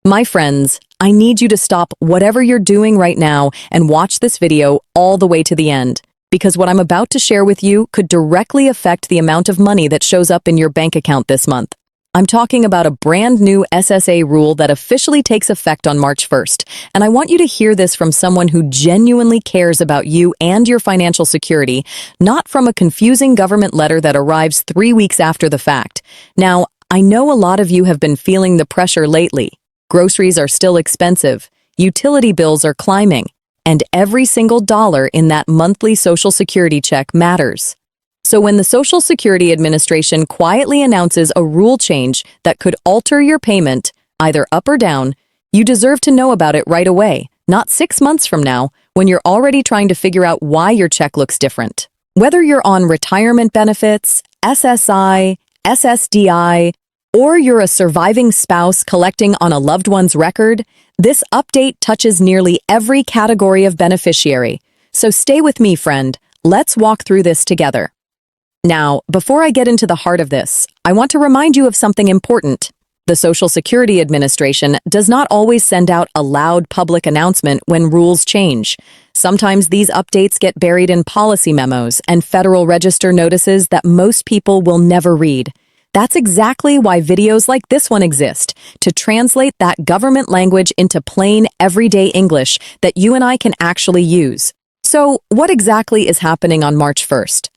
My friends, I need you to stop whatever you're doing right now and watch this video all the way to the end, because what I'm about to share with you could directly affect the amount of money that shows up in your bank account this month. I'm talking about a brand new SSA rule that officially takes effect on March 1st, and I want you to hear this from someone who genuinely cares about you and your financial security, not from a confusing government letter that arrives 3 weeks after the fact. Now, I know a lot of you have been feeling the pressure lately. Groceries are still expensive, utility bills are climbing, and every single dollar in that monthly Social Security check matters. So when the Social Security Administration quietly announces a rule change that could alter your payment, either up or down, you deserve to know about it right away, not 6 months from now, when you're already trying to figure out why your check looks different. Whether you're on retirement benefits, SSI, SSDI, or you're a surviving spouse collecting on a loved one's record, this update touches nearly every category of beneficiary. So stay with me, friend. Let's walk through this together. Now, before I get into the heart of this, I want to remind you of something important. The Social Security Administration does not always send out a loud public announcement when rules change. Sometimes these updates get buried in policy memos and Federal Register notices that most people will never read. That's exactly why videos like this one exist, to translate that government language into plain, everyday English that you and I can actually use. So, what exactly is happening on March 1st?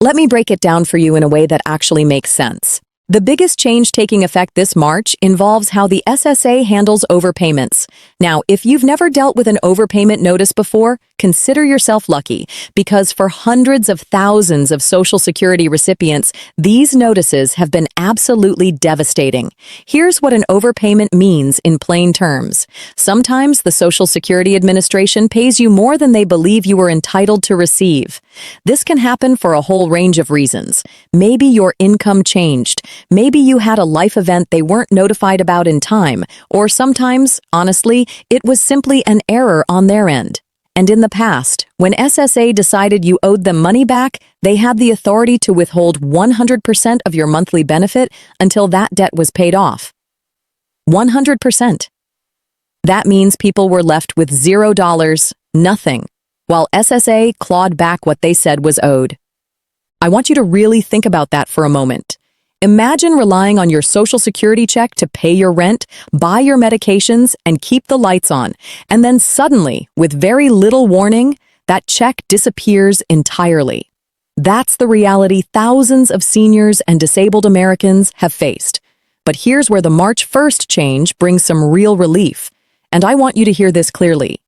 Let me break it down for you in a way that actually makes sense. The biggest change taking effect this March involves how the SSA handles overpayments. Now, if you've never dealt with an overpayment notice before, consider yourself lucky, because for hundreds of thousands of Social Security recipients, these notices have been absolutely devastating. Here's what an overpayment means in plain terms. Sometimes the Social Security Administration pays you more than they believe you were entitled to receive. This can happen for a whole range of reasons. Maybe your income changed. Maybe you had a life event they weren't notified about in time, or sometimes, honestly, it was simply an error on their end. And in the past, when SSA decided you owed them money back, they had the authority to withhold 100% of your monthly benefit until that debt was paid off. 100%. That means people were left with $0, nothing, while SSA clawed back what they said was owed. I want you to really think about that for a moment. Imagine relying on your Social Security check to pay your rent, buy your medications, and keep the lights on. And then suddenly, with very little warning, that check disappears entirely. That's the reality thousands of seniors and disabled Americans have faced. But here's where the March 1st change brings some real relief. And I want you to hear this clearly.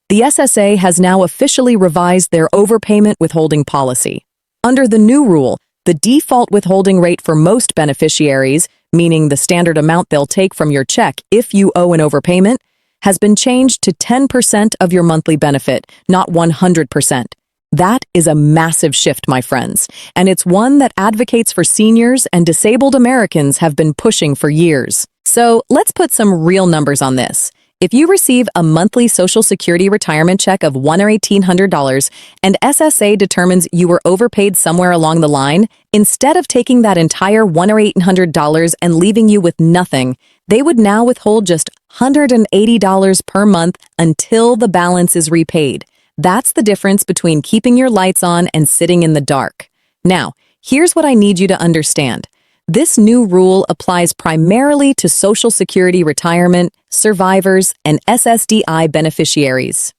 The SSA has now officially revised their overpayment withholding policy. Under the new rule, the default withholding rate for most beneficiaries, meaning the standard amount they'll take from your check if you owe an overpayment, has been changed to 10% of your monthly benefit, not 100%. That is a massive shift, my friends, and it's one that advocates for seniors and disabled Americans have been pushing for years. So let's put some real numbers on this. If you receive a monthly Social Security retirement check of $1,000 or $1,800 and SSA determines you were overpaid somewhere along the line, instead of taking that entire $1,000 or $1,800 and leaving you with nothing, they would now withhold just $180 per month until the balance is repaid. That's the difference between keeping your lights on and sitting in the dark. Now, here's what I need you to understand. This new rule applies primarily to Social Security retirement, survivors, and SSDI beneficiaries.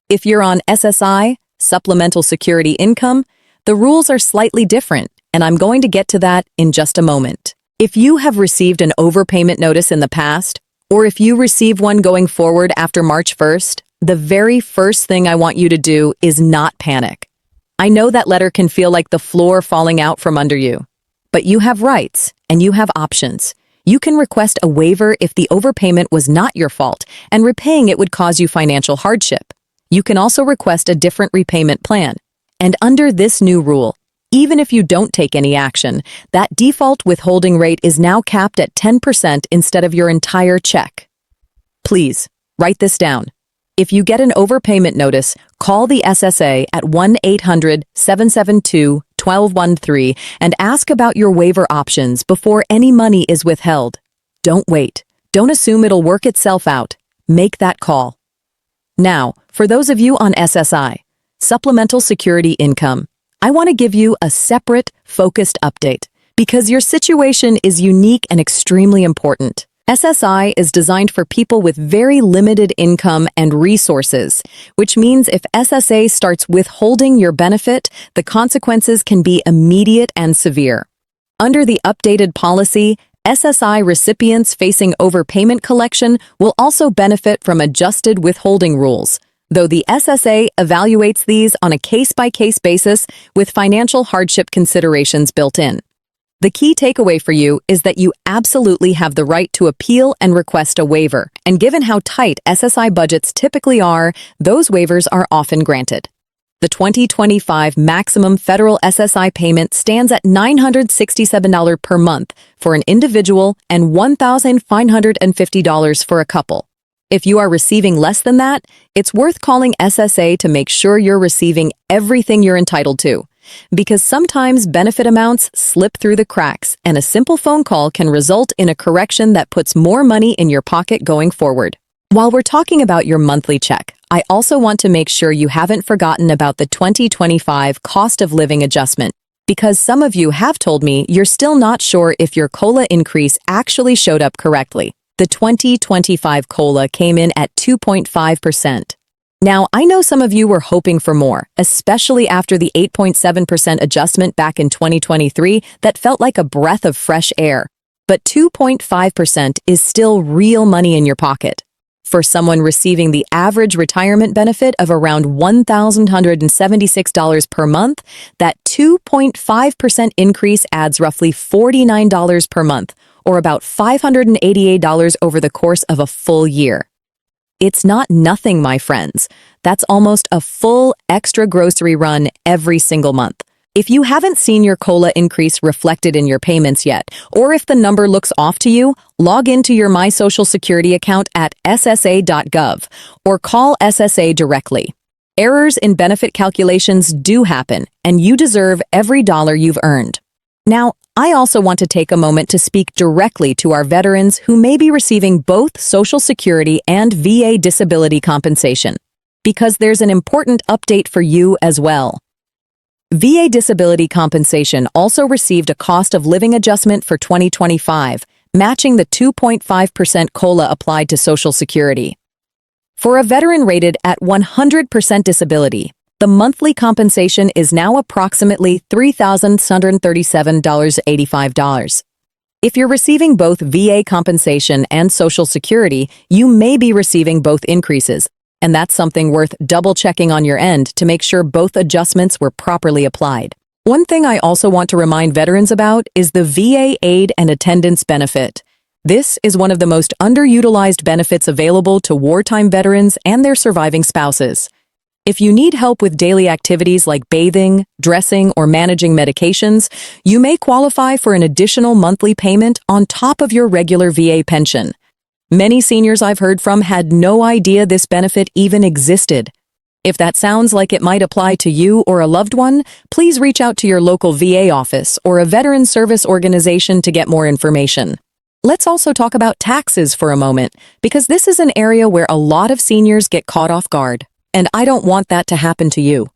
If you're on SSI, Supplemental Security Income, the rules are slightly different, and I'm going to get to that in just a moment. If you have received an overpayment notice in the past, or if you receive one going forward after March 1st, the very first thing I want you to do is not panic. I know that letter can feel like the floor falling out from under you. But you have rights, and you have options. You can request a waiver if the overpayment was not your fault, and repaying it would cause you financial hardship. You can also request a different repayment plan. And under this new rule, even if you don't take any action, that default withholding rate is now capped at 10% instead of your entire check. Please, write this down. If you get an overpayment notice, call the SSA at 1-800-772-1213 and ask about your waiver options before any money is withheld. Don't wait. Don't assume it'll work itself out. Make that call. Now, for those of you on SSI, Supplemental Security Income, I want to give you a separate, focused update because your situation is unique and extremely important. SSI is designed for people with very limited income and resources, which means if SSA starts withholding your benefit, the consequences can be immediate and severe. Under the updated policy, SSI recipients facing overpayment collection will also benefit from adjusted withholding rules, though the SSA evaluates these on a case-by-case basis with financial hardship considerations built in. The key takeaway for you is that you absolutely have the right to appeal and request a waiver, and given how tight SSI budgets typically are, those waivers are often granted. The 2025 maximum federal SSI payment stands at $967 per month for an individual and $1,550 for a couple. If you are receiving less than that, it's worth calling SSA to make sure you're receiving everything you're entitled to. Because sometimes benefit amounts slip through the cracks, and a simple phone call can result in a correction that puts more money in your pocket going forward. While we're talking about your monthly check, I also want to make sure you haven't forgotten about the 2025 cost of living adjustment, because some of you have told me you're still not sure if your COLA increase actually showed up correctly. The 2025 COLA came in at 2.5%. Now, I know some of you were hoping for more, especially after the 8.7% adjustment back in 2023 that felt like a breath of fresh air. But 2.5% is still real money in your pocket. For someone receiving the average retirement benefit of around $1,176 per month, that 2.5% increase adds roughly $49 per month, or about $588 over the course of a full year. It's not nothing, my friends. That's almost a full extra grocery run every single month. If you haven't seen your COLA increase reflected in your payments yet, or if the number looks off to you, log into your My Social Security account at ssa.gov or call SSA directly. Errors in benefit calculations do happen, and you deserve every dollar you've earned. Now, I also want to take a moment to speak directly to our veterans who may be receiving both Social Security and VA disability compensation, because there's an important update for you as well. VA disability compensation also received a cost of living adjustment for 2025, matching the 2.5% COLA applied to Social Security. For a veteran rated at 100% disability, the monthly compensation is now approximately $3,637.85. If you're receiving both VA compensation and Social Security, you may be receiving both increases, and that's something worth double-checking on your end to make sure both adjustments were properly applied. One thing I also want to remind veterans about is the VA Aid and Attendance Benefit. This is one of the most underutilized benefits available to wartime veterans and their surviving spouses. If you need help with daily activities like bathing, dressing, or managing medications, you may qualify for an additional monthly payment on top of your regular VA pension. Many seniors I've heard from had no idea this benefit even existed. If that sounds like it might apply to you or a loved one, please reach out to your local VA office or a veteran service organization to get more information. Let's also talk about taxes for a moment, because this is an area where a lot of seniors get caught off guard. And I don't want that to happen to you.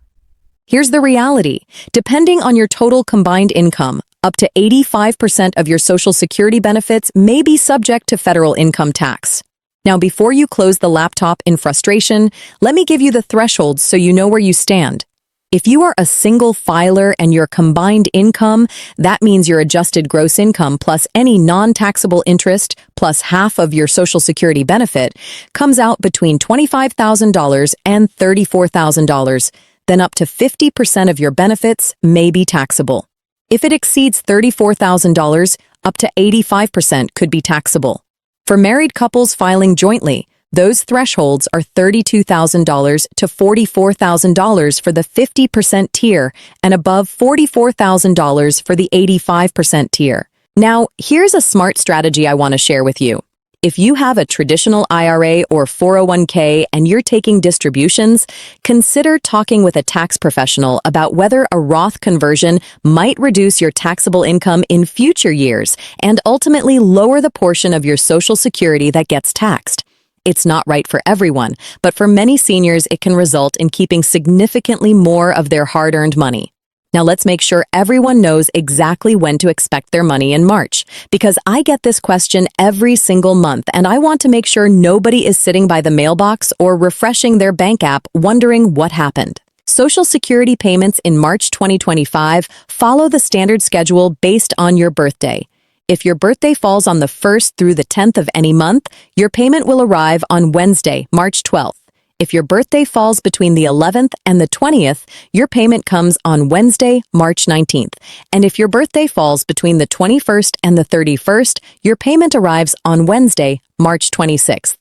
Here's the reality. Depending on your total combined income, up to 85% of your Social Security benefits may be subject to federal income tax. Now, before you close the laptop in frustration, let me give you the thresholds so you know where you stand. If you are a single filer and your combined income, that means your adjusted gross income plus any non-taxable interest plus half of your Social Security benefit comes out between $25,000 and $34,000. Then up to 50% of your benefits may be taxable. If it exceeds $34,000, up to 85% could be taxable. For married couples filing jointly, those thresholds are $32,000 to $44,000 for the 50% tier and above $44,000 for the 85% tier. Now, here's a smart strategy I want to share with you. If you have a traditional IRA or 401k and you're taking distributions, consider talking with a tax professional about whether a Roth conversion might reduce your taxable income in future years and ultimately lower the portion of your Social Security that gets taxed. It's not right for everyone, but for many seniors, it can result in keeping significantly more of their hard-earned money. Now let's make sure everyone knows exactly when to expect their money in March, because I get this question every single month and I want to make sure nobody is sitting by the mailbox or refreshing their bank app wondering what happened. Social Security payments in March 2025 follow the standard schedule based on your birthday. If your birthday falls on the 1st through the 10th of any month, your payment will arrive on Wednesday, March 12th. If your birthday falls between the 11th and the 20th, your payment comes on Wednesday, March 19th. And if your birthday falls between the 21st and the 31st, your payment arrives on Wednesday, March 26th.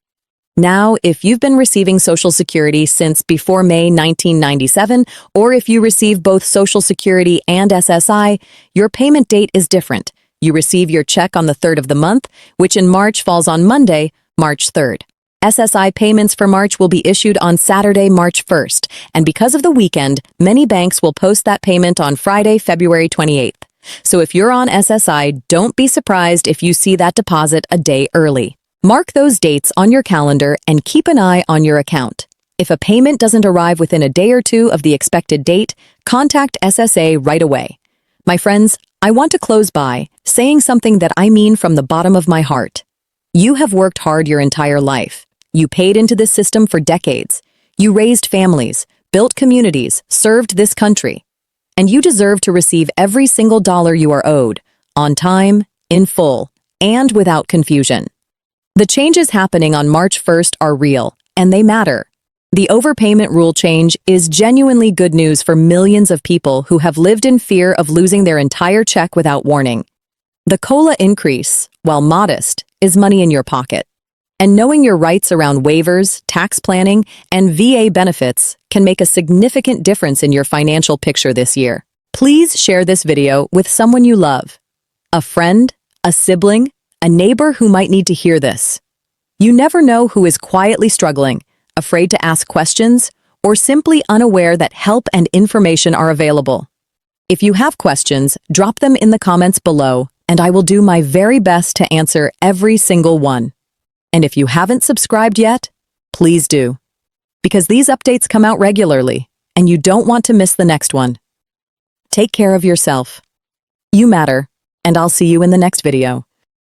Now, if you've been receiving Social Security since before May 1997, or if you receive both Social Security and SSI, your payment date is different. You receive your check on the 3rd of the month, which in March falls on Monday, March 3rd. SSI payments for March will be issued on Saturday, March 1st, and because of the weekend, many banks will post that payment on Friday, February 28th. So if you're on SSI, don't be surprised if you see that deposit a day early. Mark those dates on your calendar and keep an eye on your account. If a payment doesn't arrive within a day or two of the expected date, contact SSA right away. My friends, I want to close by saying something that I mean from the bottom of my heart. You have worked hard your entire life. You paid into this system for decades. You raised families, built communities, served this country. And you deserve to receive every single dollar you are owed, on time, in full, and without confusion. The changes happening on March 1st are real, and they matter. The overpayment rule change is genuinely good news for millions of people who have lived in fear of losing their entire check without warning. The COLA increase, while modest, is money in your pocket. And knowing your rights around waivers, tax planning, and VA benefits can make a significant difference in your financial picture this year. Please share this video with someone you love. A friend, a sibling, a neighbor who might need to hear this. You never know who is quietly struggling, afraid to ask questions, or simply unaware that help and information are available. If you have questions, drop them in the comments below, and I will do my very best to answer every single one. And if you haven't subscribed yet, please do. Because these updates come out regularly, and you don't want to miss the next one. Take care of yourself. You matter, and I'll see you in the next video.